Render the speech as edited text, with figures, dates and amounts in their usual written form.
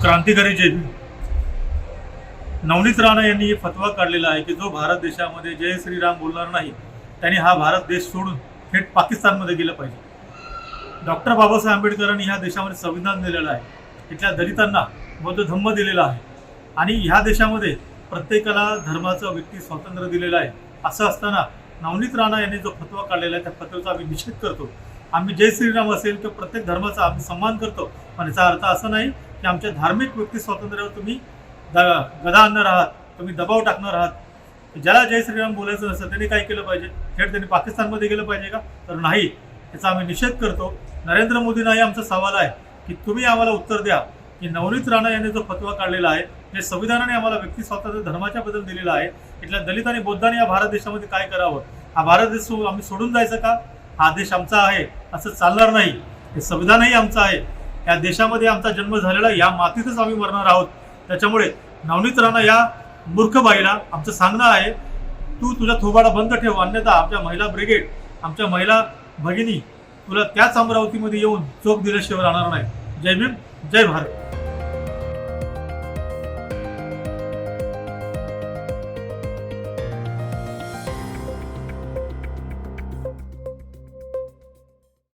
क्रांतिकारी जय भीम. नवनीत राणा यांनी फतवा काढलेला आहे की जो भारत देशामध्ये जय श्रीराम बोलणार नाही त्यांनी हा भारत देश सोडून थेट पाकिस्तानमध्ये गेलं पाहिजे. डॉक्टर बाबासाहेब आंबेडकरांनी ह्या देशामध्ये संविधान दिलेलं आहे, इथल्या दलितांना बौद्ध धम्म दिलेला आहे आणि ह्या देशामध्ये प्रत्येकाला धर्माचं व्यक्ती स्वातंत्र्य दिलेलं आहे. असं असताना नवनीत राणा यांनी जो फतवा काढलेला आहे त्या फतव्याचा आम्ही निषेध करतो. आम्ही जय श्रीराम असेल किंवा प्रत्येक धर्माचा आम्ही सन्मान करतो, पण याचा अर्थ असा नाही की आमच्या धार्मिक व्यक्ती स्वातंत्र्यावर तुम्ही गदा आणणार आहात, तुम्ही दबाव टाकणार आहात. ज्याला जय श्रीराम बोलायचं नसतं त्यांनी काय केलं पाहिजे? थेट त्यांनी पाकिस्तानमध्ये गेलं पाहिजे का? तर नाही, याचा आम्ही निषेध करतो. नरेंद्र मोदींनाही आमचा सवाल आहे की तुम्ही आम्हाला उत्तर द्या की नवनीत राणा यांनी जो फतवा काढलेला आहे, जे संविधानाने आम्हाला व्यक्ती स्वातंत्र्य धर्माच्या बद्दल दिलेला आहे, इथल्या दलित आणि बौद्धांनी या भारत देशामध्ये काय करावं? हा भारत देश आम्ही सोडून जायचं का? हा देश आमचा आहे असं चालणार नाही. हे संविधानही आमचं आहे, या देशामध्ये आमचा जन्म झालेला, या मातीतच आम्ही मरणार आहोत. त्याच्यामुळे नवनीत राणा या मूर्ख बाईला आमचं सांगणं आहे, तू तुझा थोबाडा बंद ठेव, अन्यथा आमच्या महिला ब्रिगेड, आमच्या महिला भगिनी तुला त्याच अमरावतीमध्ये येऊन चोख दिल्याशिवाय राहणार नाही. जय भीम, जय भारत.